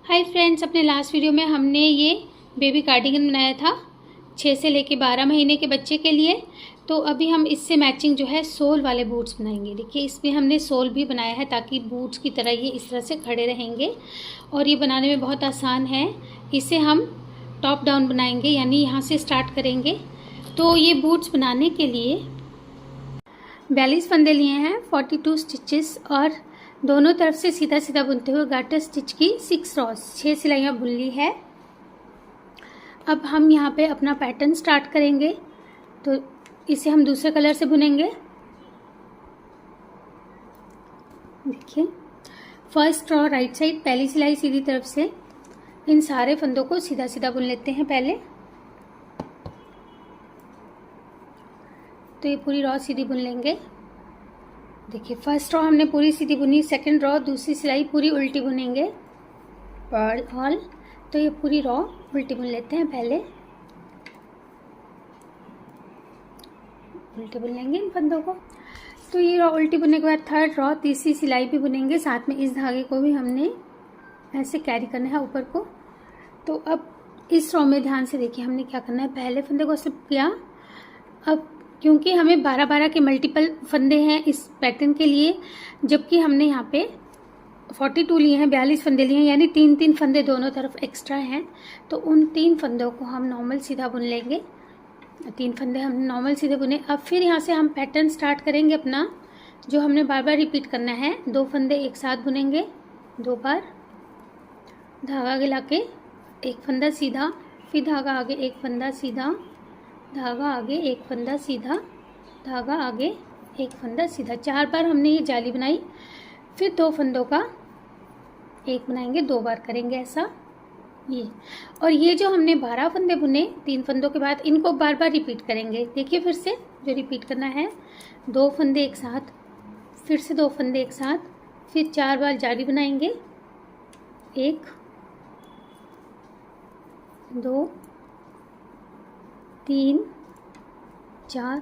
Hi friends, अपने last video में हमने ये बेबी कार्डिगन बनाया था 6 से लेके 12 महीने के बच्चे के लिए। तो अभी हम इससे मैचिंग जो है सोल वाले बूट्स बनाएंगे। देखिए, इसमें हमने सोल भी बनाया है ताकि बूट्स की तरह ये इस तरह से खड़े रहेंगे और ये बनाने में बहुत आसान है। इसे हम टॉप डाउन बनाएंगे, यानी यहाँ से स्टार्ट करेंगे। तो ये बूट्स बनाने के लिए 42 फंदे लिए हैं, 42 स्टिचेस और दोनों तरफ से सीधा सीधा बुनते हुए गार्टर स्टिच की 6 रॉस 6 सिलाइयाँ बुन ली है। अब हम यहाँ पे अपना पैटर्न स्टार्ट करेंगे। तो इसे हम दूसरे कलर से बुनेंगे। देखिए, फर्स्ट रॉ राइट साइड, पहली सिलाई सीधी तरफ से इन सारे फंदों को सीधा सीधा बुन लेते हैं पहले। तो ये पूरी रॉ सीधी बुन लेंगे। देखिए, फर्स्ट रॉ हमने पूरी सीधी बुनी, सेकंड रॉ दूसरी सिलाई पूरी उल्टी बुनेंगे पर्ल ऑल। तो ये पूरी रॉ उल्टी बुन लेते हैं पहले, उल्टी बुन लेंगे इन फंदों को। तो ये रॉ उल्टी बुनने के बाद थर्ड रॉ तीसरी सिलाई भी बुनेंगे, साथ में इस धागे को भी हमने ऐसे कैरी करना है ऊपर को। तो अब इस रॉ में ध्यान से देखिए हमने क्या करना है। पहले फंदे को स्लिप किया। अब क्योंकि हमें 12-12 के मल्टीपल फंदे हैं इस पैटर्न के लिए, जबकि हमने यहाँ पे 42 लिए हैं, 42 फंदे लिए हैं, यानी 3-3 फंदे दोनों तरफ एक्स्ट्रा हैं। तो उन 3 फंदों को हम नॉर्मल सीधा बुन लेंगे। 3 फंदे हमने नॉर्मल सीधे बुने। अब फिर यहाँ से हम पैटर्न स्टार्ट करेंगे अपना, जो हमने बार बार रिपीट करना है। 2 फंदे एक साथ बुनेंगे 2 बार, धागा गिला के एक फंदा सीधा, फिर धागा आगे एक फंदा सीधा, धागा आगे एक फंदा सीधा, धागा आगे एक फंदा सीधा। 4 बार हमने ये जाली बनाई। फिर 2 फंदों का एक बनाएंगे, 2 बार करेंगे ऐसा ये। और ये जो हमने 12 फंदे बुने 3 फंदों के बाद, इनको बार बार रिपीट करेंगे। देखिए, फिर से जो रिपीट करना है, 2 फंदे एक साथ, फिर से 2 फंदे एक साथ, फिर 4 बार जाली बनाएंगे, 1 2 3 4,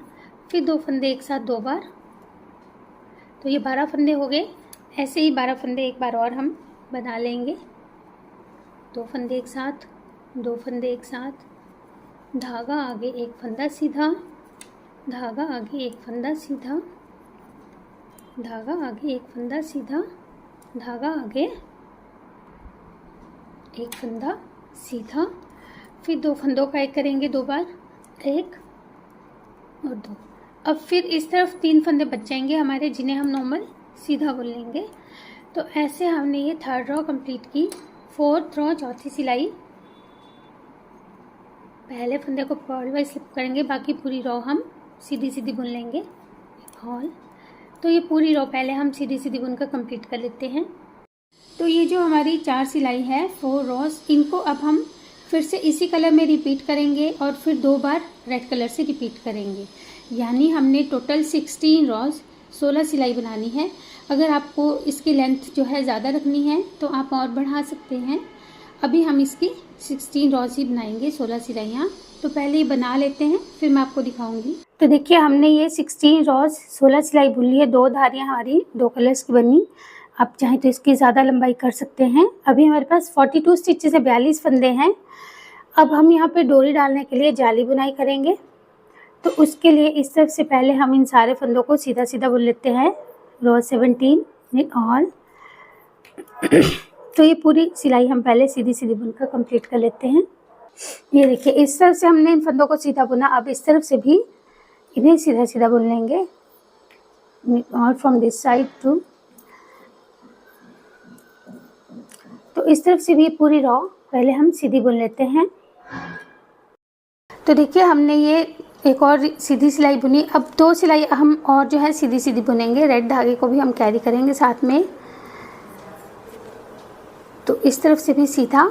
फिर 2 फंदे एक साथ 2 बार। तो ये 12 फंदे हो गए। ऐसे ही 12 फंदे एक बार और हम बना लेंगे। 2 फंदे एक साथ, 2 फंदे एक साथ, धागा आगे एक फंदा सीधा, धागा आगे एक फंदा सीधा, धागा आगे एक फंदा सीधा, धागा आगे एक फंदा सीधा, फिर 2 फंदों का एक करेंगे 2 बार, 1 और 2। अब फिर इस तरफ 3 फंदे बच जाएंगे हमारे, जिन्हें हम नॉर्मल सीधा बुन लेंगे। तो ऐसे हमने ये थर्ड रॉ कंप्लीट की। फोर्थ रॉ चौथी सिलाई, पहले फंदे को पर्ल वाइज स्लिप करेंगे, बाकी पूरी रॉ हम सीधी सीधी बुन लेंगे हॉल। तो ये पूरी रॉ पहले हम सीधी सीधी बुनकर कंप्लीट कर लेते हैं। तो ये जो हमारी 4 सिलाई है, 4 रॉस, इनको अब हम फिर से इसी कलर में रिपीट करेंगे और फिर 2 बार रेड कलर से रिपीट करेंगे। यानी हमने टोटल 16 रॉस 16 सिलाई बनानी है। अगर आपको इसकी लेंथ जो है ज़्यादा रखनी है तो आप और बढ़ा सकते हैं। अभी हम इसकी 16 रॉस ही बनाएंगे, 16 सिलाइयाँ। तो पहले ये बना लेते हैं, फिर मैं आपको दिखाऊंगी। तो देखिए, हमने ये 16 रॉस 16 सिलाई बुन ली है। 2 धारियाँ हमारी 2 कलर्स की बनी। आप चाहें तो इसकी ज़्यादा लंबाई कर सकते हैं। अभी हमारे पास 42 स्टिचेस है, 42 फंदे हैं। अब हम यहाँ पे डोरी डालने के लिए जाली बुनाई करेंगे। तो उसके लिए इस तरफ से पहले हम इन सारे फंदों को सीधा सीधा बुन लेते हैं, रॉ 17 इन ऑल। तो ये पूरी सिलाई हम पहले सीधी सीधी बुनकर कंप्लीट कर लेते हैं। ये देखिए, इस तरफ से हमने इन फंदों को सीधा बुना। अब इस तरफ से भी इन्हें सीधा सीधा बुन लेंगे, और फ्रॉम दिस साइड टू। तो इस तरफ से भी पूरी रॉ पहले हम सीधी बुन लेते हैं। तो देखिए, हमने ये एक और सीधी सिलाई बुनी। अब 2 सिलाई हम और जो है सीधी सीधी बुनेंगे। रेड धागे को भी हम कैरी करेंगे साथ में। तो इस तरफ से भी सीधा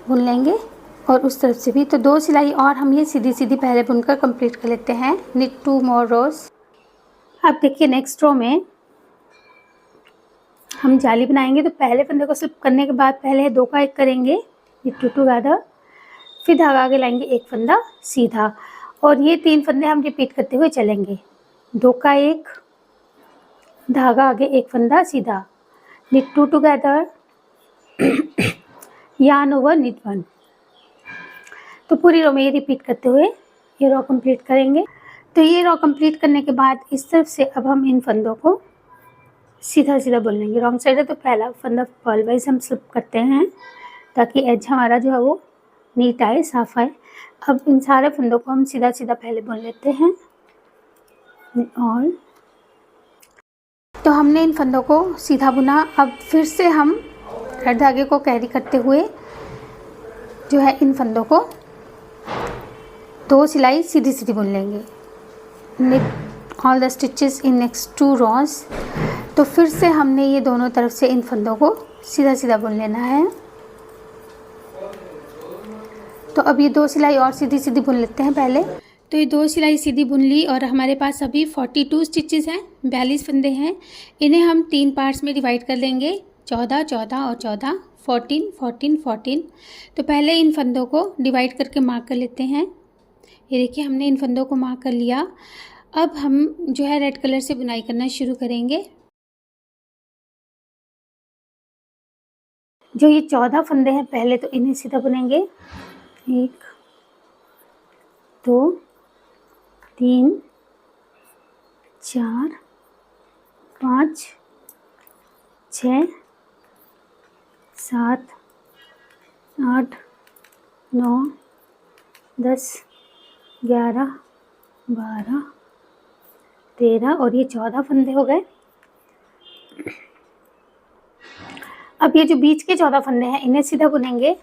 बुन लेंगे और उस तरफ से भी। तो 2 सिलाई और हम ये सीधी सीधी पहले बुनकर कंप्लीट कर लेते हैं। निट 2 मोर रोज। अब देखिए, नेक्स्ट रो में हम जाली बनाएंगे। तो पहले फंदे को स्लिप करने के बाद पहले 2 का एक करेंगे, निट 2 टुगेदर, फिर धागा आगे लाएंगे एक फंदा सीधा, और ये 3 फंदे हम रिपीट करते हुए चलेंगे। 2 का एक, धागा आगे एक फंदा सीधा, knit 2 together, yarn over knit 1। तो पूरी रो में ये रिपीट करते हुए ये रो कंप्लीट करेंगे। तो ये रो कंप्लीट करने के बाद इस तरफ से अब हम इन फंदों को सीधा सीधा बुन लेंगे। रॉन्ग साइड है तो पहला फंदा पर्ल वाइज हम स्लिप करते हैं ताकि एज हमारा जो है वो नीट आए, साफ आए। अब इन सारे फंदों को हम सीधा सीधा पहले बुन लेते हैं। और तो हमने इन फंदों को सीधा बुना। अब फिर से हम थ्रेड धागे को कैरी करते हुए जो है इन फंदों को 2 सिलाई सीधी सीधी बुन लेंगे। knit all the stitches in next 2 rows। तो फिर से हमने ये दोनों तरफ से इन फंदों को सीधा सीधा बुन लेना है। तो अब ये 2 सिलाई और सीधी सीधी बुन लेते हैं पहले। तो ये 2 सिलाई सीधी बुन ली और हमारे पास अभी 42 स्टिचेस हैं, 42 फंदे हैं। इन्हें हम 3 पार्ट्स में डिवाइड कर लेंगे, 14 14 और 14, 14 14 14। तो पहले इन फंदों को डिवाइड करके मार्क कर लेते हैं। ये देखिए हमने इन फंदों को मार्क कर लिया। अब हम जो है रेड कलर से बुनाई करना शुरू करेंगे। जो ये 14 फंदे हैं पहले तो इन्हें सीधा बुनेंगे। 1 2 3 4 5 6 7 8 9 10 11 12 13 और ये 14 फंदे हो गए। अब ये जो बीच के 14 फंदे हैं इन्हें सीधा बुनेंगे।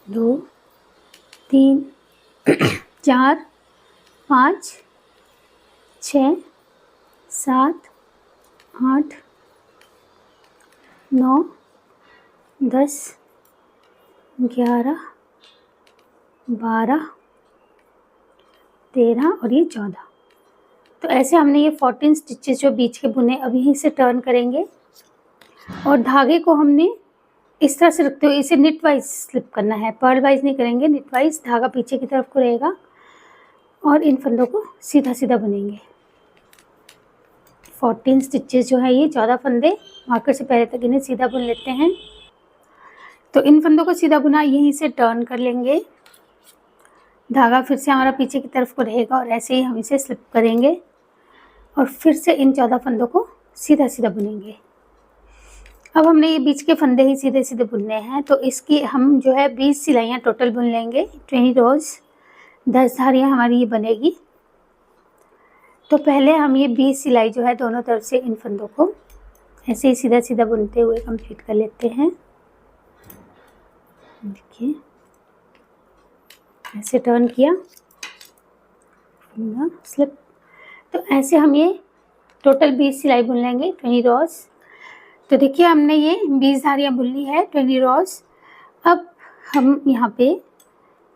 2 3 4 5 6 7 8 9 10 11 12 13 और ये 14। तो ऐसे हमने ये 14 स्टिचेस जो बीच के बुने अब यहीं से टर्न करेंगे और धागे को हमने इस तरह से रखते हुए इसे निट वाइज स्लिप करना है, पर्ल वाइज नहीं करेंगे, निट वाइज। धागा पीछे की तरफ को रहेगा और इन फंदों को सीधा सीधा बुनेंगे। 14 स्टिचेस जो है ये 14 फंदे मार्कर से पहले तक इन्हें सीधा बुन लेते हैं। तो इन फंदों को सीधा बुना यहीं से टर्न कर लेंगे। धागा फिर से हमारा पीछे की तरफ को रहेगा और ऐसे ही हम इसे स्लिप करेंगे और फिर से इन 14 फंदों को सीधा सीधा बुनेंगे। अब हमने ये बीच के फंदे ही सीधे सीधे बुनने हैं तो इसकी हम जो है 20 सिलाइयाँ टोटल बुन लेंगे। 20 रोज 10 धारियाँ हमारी ये बनेगी। तो पहले हम ये 20 सिलाई जो है दोनों तरफ से इन फंदों को ऐसे ही सीधा सीधा बुनते हुए कंप्लीट कर लेते हैं। देखिए ऐसे टर्न किया, स्लिप। तो ऐसे हम ये टोटल 20 सिलाई बुन लेंगे, 20 रोज। तो देखिए हमने ये 20 धारियाँ बुन ली है, 20 रोज। अब हम यहाँ पे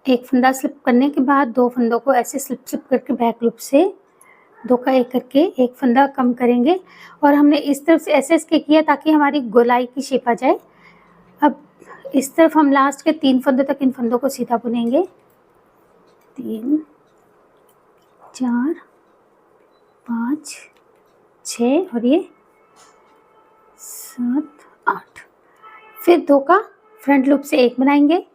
एक फंदा स्लिप करने के बाद 2 फंदों को ऐसे स्लिप स्लिप करके बैक लूप से 2 का 1 करके एक फंदा कम करेंगे और हमने इस तरफ से ऐसे इसके किया ताकि हमारी गोलाई की शेप आ जाए। अब इस तरफ हम लास्ट के 3 फंदों तक इन फंदों को सीधा बुनेंगे। 3 4 5 6 और ये 7 8। फिर 2 का फ्रंट लूप से 1 बनाएंगे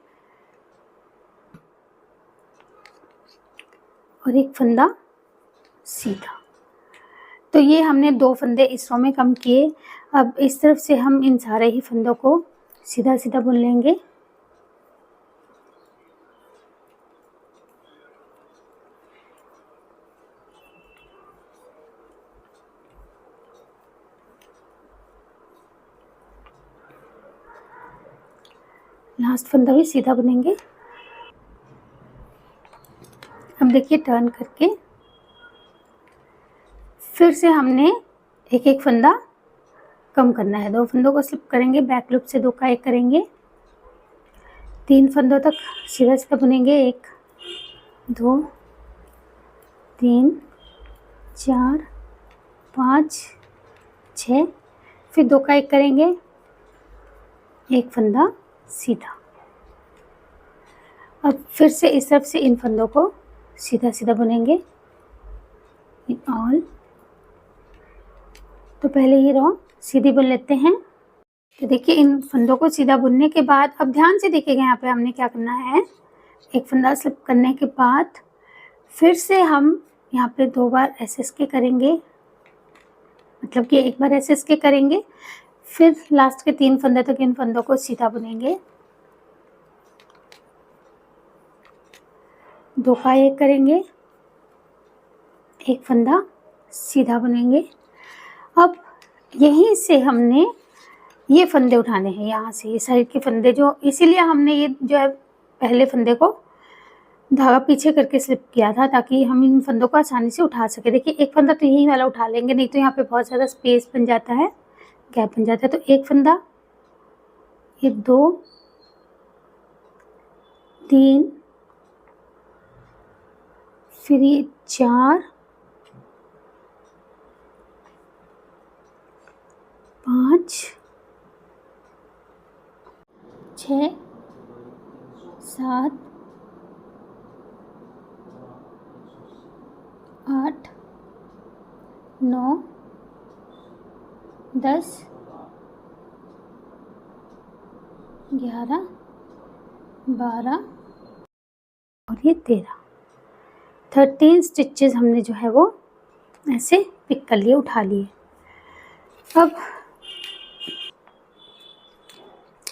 और एक फंदा सीधा। तो ये हमने 2 फंदे इस रो में कम किए। अब इस तरफ से हम इन सारे ही फंदों को सीधा सीधा बुन लेंगे। लास्ट फंदा भी सीधा बुनेंगे। अब देखिए टर्न करके फिर से हमने एक एक फंदा कम करना है। 2 फंदों को स्लिप करेंगे, बैक लूप से 2 का 1 करेंगे। 3 फंदों तक सीधा सीधा बुनेंगे। 1 2 3 4 5 6। फिर 2 का 1 करेंगे, एक फंदा सीधा। अब फिर से इस तरफ से इन फंदों को सीधा सीधा बुनेंगे। ऑल तो पहले ये रो सीधी बुन लेते हैं। तो देखिए इन फंदों को सीधा बुनने के बाद अब ध्यान से देखिएगा यहाँ पे हमने क्या करना है। एक फंदा स्लिप करने के बाद फिर से हम यहाँ पे 2 बार एस के करेंगे, मतलब कि एक बार एस के करेंगे, फिर लास्ट के 3 फंदे तक इन फंदों को सीधा बुनेंगे। 2 का 1 करेंगे, एक फंदा सीधा बुनेंगे। अब यहीं से हमने ये फंदे उठाने हैं, यहाँ से ये साइड के फंदे, जो इसीलिए हमने ये जो है पहले फंदे को धागा पीछे करके स्लिप किया था ताकि हम इन फंदों को आसानी से उठा सके। देखिए एक फंदा तो यही वाला उठा लेंगे, नहीं तो यहाँ पे बहुत ज़्यादा स्पेस बन जाता है, गैप बन जाता है। तो एक फंदा, ये 2, 3, फिर ये 4, 5, 6, 7, 8, 9, 10, 11, 12 और ये 13 स्टिचेस हमने जो है वो ऐसे पिक कर लिए, उठा लिए। अब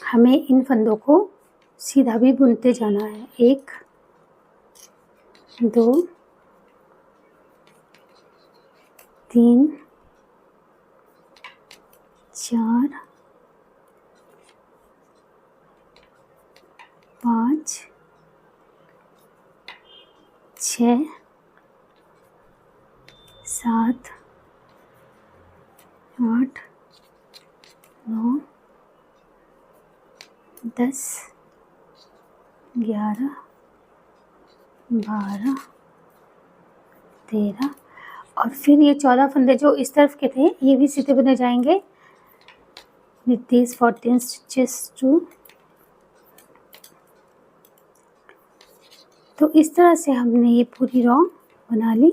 हमें इन फंदों को सीधा भी बुनते जाना है। 1, 2, 3, 4, 5, 6, 7, 8, 9, 10, 11, 12, 13 और फिर ये 14 फंदे जो इस तरफ के थे ये भी सीधे बुने जाएंगे with these 14 stitches too। तो इस तरह से हमने ये पूरी रो बना ली।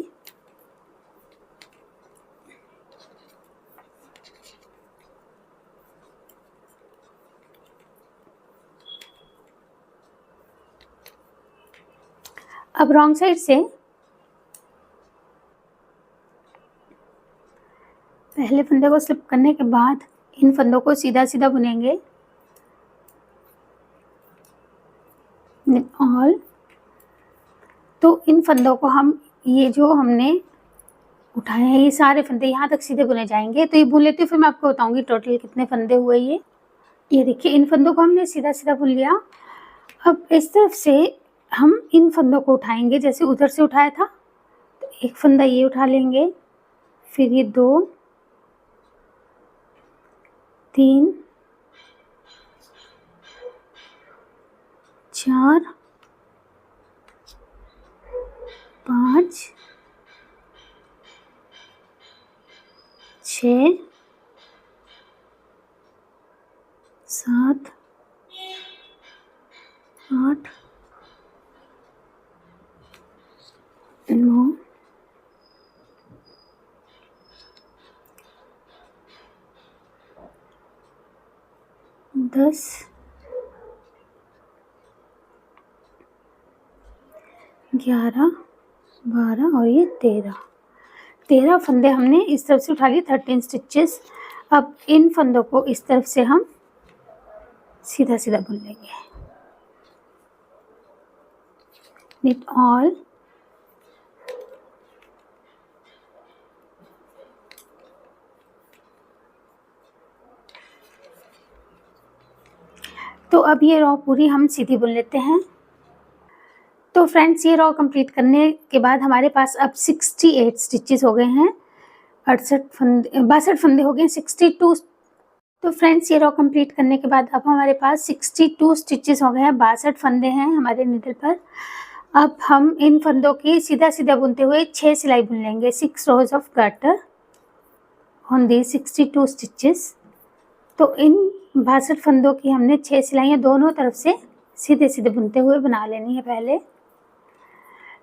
अब रॉन्ग साइड से पहले फंदे को स्लिप करने के बाद इन फंदों को सीधा सीधा बुनेंगे ऑल। तो इन फंदों को हम ये जो हमने उठाए हैं ये सारे फंदे यहाँ तक सीधे बुने जाएंगे। तो ये बुन लेती हूँ, फिर मैं आपको बताऊंगी टोटल कितने फंदे हुए। ये देखिए इन फंदों को हमने सीधा सीधा बुन लिया। अब इस तरफ से हम इन फंदों को उठाएंगे जैसे उधर से उठाया था। तो एक फंदा ये उठा लेंगे, फिर ये 2, 3, 4, 5, 6, 7, 8, 9, 10, 11, 12 और ये 13 फंदे हमने इस तरफ से उठा लिए, 13 स्टिचेस। अब इन फंदों को इस तरफ से हम सीधा सीधा बुन लेंगे विथ ऑल। तो अब ये रो पूरी हम सीधी बुन लेते हैं। तो फ्रेंड्स ये रो कंप्लीट करने के बाद हमारे पास अब 68 स्टिचेस हो गए हैं, 62 फंदे हो गए, 62। तो फ्रेंड्स ये रो कंप्लीट करने के बाद अब हमारे पास 62 स्टिचेस हो गए हैं, 62 फंदे हैं हमारे नीडल पर। अब हम इन फंदों की सीधा सीधा बुनते हुए 6 सिलाई बुन लेंगे, 6 rows of garter on the 62 stitches. तो इन 62 फंदों की हमने 6 सिलाइयाँ दोनों तरफ से सीधे सीधे बुनते हुए बना लेनी है पहले।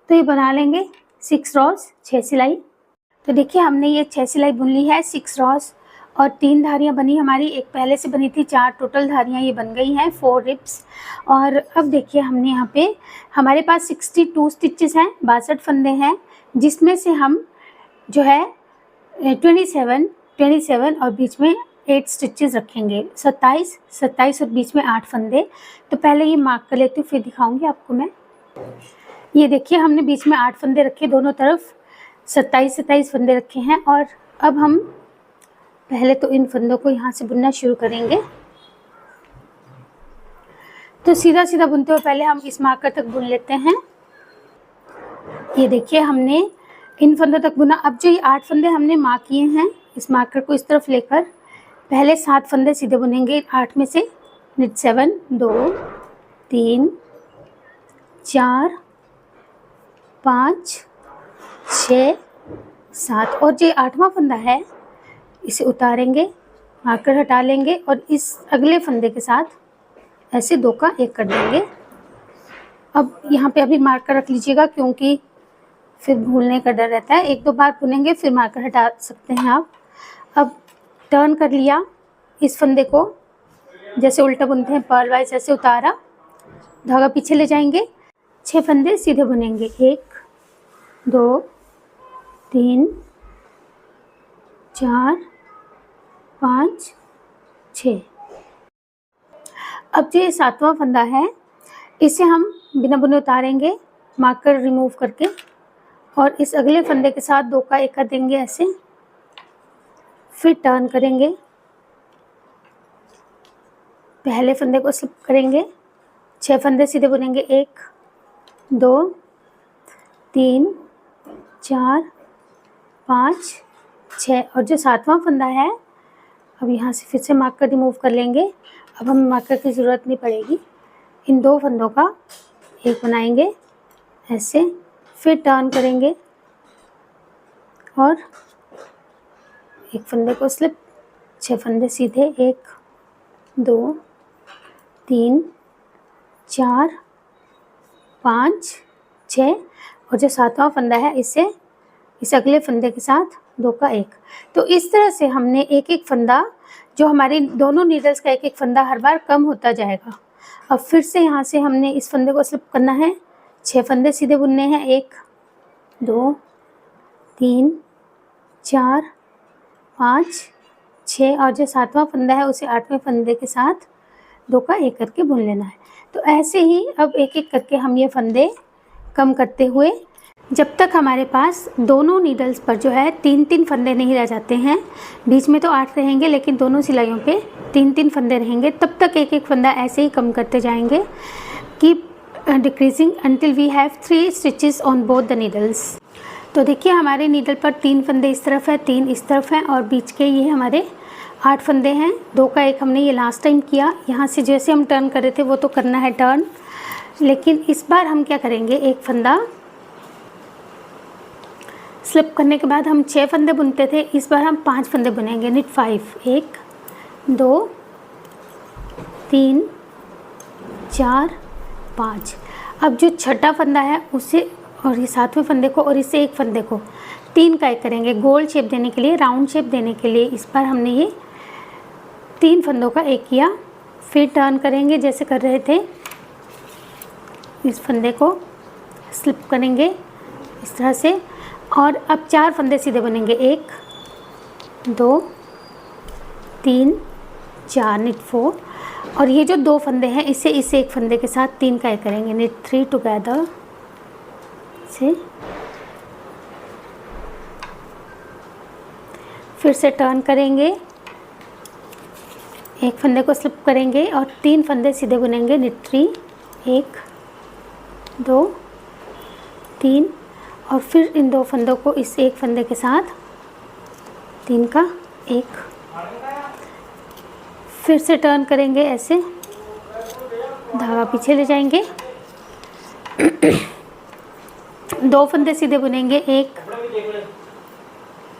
तो ये बना लेंगे 6 rows, 6 सिलाई। तो देखिए हमने ये 6 सिलाई बुन ली है, 6 rows। और 3 धारियाँ बनी हमारी, एक पहले से बनी थी, 4 टोटल धारियाँ ये बन गई हैं, 4 रिब्स। और अब देखिए हमने यहाँ पे हमारे पास 62 स्टिचेस हैं, 62 फंदे हैं, जिसमें से हम जो है 27 और बीच में 8 स्टिचेस रखेंगे, 27 और बीच में 8 फंदे। तो पहले ये मार्क कर लेती हूँ, फिर दिखाऊंगी आपको मैं। ये देखिए हमने बीच में 8 फंदे रखे, दोनों तरफ 27 फंदे रखे हैं। और अब हम पहले तो इन फंदों को यहाँ से बुनना शुरू करेंगे। तो सीधा सीधा बुनते हुए पहले हम इस मार्कर तक बुन लेते हैं। ये देखिए हमने इन फंदों तक बुना। अब जो ये 8 फंदे हमने मार्क किए हैं, इस मार्कर को इस तरफ लेकर पहले 7 फंदे सीधे बुनेंगे। 8 में से निट 7, 2 3 4 5 6 7 और जो 8वां फंदा है इसे उतारेंगे, मार्कर हटा लेंगे और इस अगले फंदे के साथ ऐसे 2 का 1 कर देंगे। अब यहाँ पे अभी मार्कर रख लीजिएगा, क्योंकि फिर भूलने का डर रहता है। 1-2 बार बुनेंगे फिर मार्कर हटा सकते हैं आप। अब टर्न कर लिया, इस फंदे को जैसे उल्टा बुनते हैं पर्ल वाइज ऐसे उतारा, धागा पीछे ले जाएंगे, 6 फंदे सीधे बुनेंगे, 1 2 3 4 5 6। अब जो ये 7वां फंदा है इसे हम बिना बुने उतारेंगे, मार्कर रिमूव करके, और इस अगले फंदे के साथ 2 का 1 कर देंगे ऐसे। फिर टर्न करेंगे, पहले फंदे को स्लिप करेंगे, 6 फंदे सीधे बुनेंगे, 1 2 3 4 5 6। और जो 7वां फंदा है अब यहाँ से फिर से मार्कर रिमूव कर लेंगे। अब हमें मार्कर की ज़रूरत नहीं पड़ेगी। इन 2 फंदों का 1 बनाएंगे ऐसे, फिर टर्न करेंगे और एक फंदे को स्लिप, 6 फंदे सीधे, 1 2 3 4 5 6। और जो 7वां फंदा है इसे इस अगले फंदे के साथ 2 का 1। तो इस तरह से हमने एक एक फंदा, जो हमारी दोनों नीडल्स का एक एक फंदा हर बार कम होता जाएगा। अब फिर से यहाँ से हमने इस फंदे को स्लिप करना है, 6 फंदे सीधे बुनने हैं, 1 2 3 4 5 6। और जो 7वां फंदा है उसे 8वें फंदे के साथ 2 का 1 करके बुन लेना है। तो ऐसे ही अब एक एक करके हम ये फंदे कम करते हुए, जब तक हमारे पास दोनों नीडल्स पर जो है 3-3 फंदे नहीं रह जाते हैं, बीच में तो 8 रहेंगे लेकिन दोनों सिलाइयों पे 3-3 फंदे रहेंगे, तब तक एक एक फंदा ऐसे ही कम करते जाएंगे, keep decreasing until we have 3 stitches on both the needles. तो देखिए हमारे नीडल पर 3 फंदे इस तरफ है, 3 इस तरफ हैं और बीच के ये हमारे 8 फंदे हैं। 2 का 1 हमने ये लास्ट टाइम किया। यहाँ से जैसे हम टर्न कर रहे थे वो तो करना है टर्न, लेकिन इस बार हम क्या करेंगे, एक फंदा स्लिप करने के बाद हम 6 फंदे बुनते थे, इस बार हम 5 फंदे बुनेंगे, निट 5, 1 2 3 4 5। अब जो छठा फंदा है उसे और ये 7वें फंदे को और इससे एक फंदे को 3 का 1 करेंगे, गोल शेप देने के लिए, राउंड शेप देने के लिए। इस बार हमने ये 3 फंदों का 1 किया, फिर टर्न करेंगे जैसे कर रहे थे, इस फंदे को स्लिप करेंगे इस तरह से, और अब 4 फंदे सीधे बनेंगे, 1 2 3 4, निट 4। और ये जो 2 फंदे हैं इसे एक फंदे के साथ 3 का 1 करेंगे, निट 3 टुगेदर से। फिर से टर्न करेंगे, एक फंदे को स्लिप करेंगे और 3 फंदे सीधे बुनेंगे, निट 3, 1 2 3। और फिर इन 2 फंदों को इस एक फंदे के साथ 3 का 1। फिर से टर्न करेंगे ऐसे, धागा पीछे ले जाएंगे, 2 फंदे सीधे बुनेंगे, 1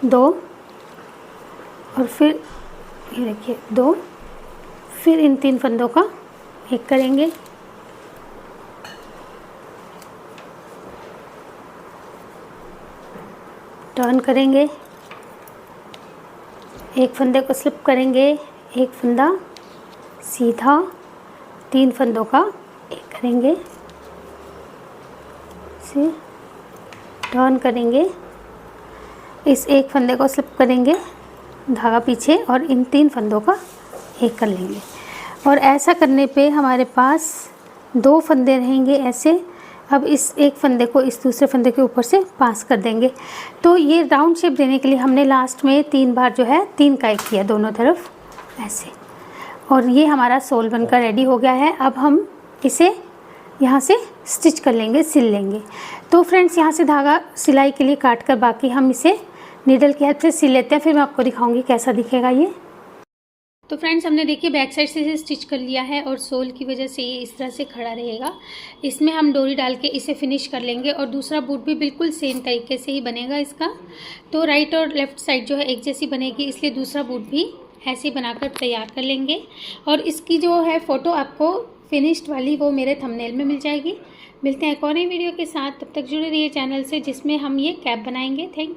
2 और फिर ये देखिए 2। फिर इन 3 फंदों का 1 करेंगे, टर्न करेंगे, एक फंदे को स्लिप करेंगे, एक फंदा सीधा, 3 फंदों का एक करेंगे, इसे टर्न करेंगे, इस एक फंदे को स्लिप करेंगे, धागा पीछे और इन 3 फंदों का एक कर लेंगे। और ऐसा करने पे हमारे पास 2 फंदे रहेंगे ऐसे। अब इस एक फंदे को इस दूसरे फंदे के ऊपर से पास कर देंगे। तो ये राउंड शेप देने के लिए हमने लास्ट में 3 बार जो है 3 का एक किया दोनों तरफ ऐसे। और ये हमारा सोल बनकर रेडी हो गया है। अब हम इसे यहाँ से स्टिच कर लेंगे, सिल लेंगे। तो फ्रेंड्स यहाँ से धागा सिलाई के लिए काट कर बाकी हम इसे नीडल की हेल्प से सिल लेते हैं, फिर मैं आपको दिखाऊंगी कैसा दिखेगा ये। तो फ्रेंड्स हमने देखिए बैक साइड से इसे स्टिच कर लिया है और सोल की वजह से ये इस तरह से खड़ा रहेगा। इसमें हम डोरी डाल के इसे फिनिश कर लेंगे और दूसरा बूट भी बिल्कुल सेम तरीके से ही बनेगा इसका। तो राइट और लेफ्ट साइड जो है एक जैसी बनेगी, इसलिए दूसरा बूट भी ऐसे बनाकर तैयार कर लेंगे। और इसकी जो है फ़ोटो आपको फिनिश्ड वाली वो मेरे थंबनेल में मिल जाएगी। मिलते हैं एक और नई वीडियो के साथ, तब तक जुड़े रहिए चैनल से जिसमें हम ये कैप बनाएंगे। Thank you.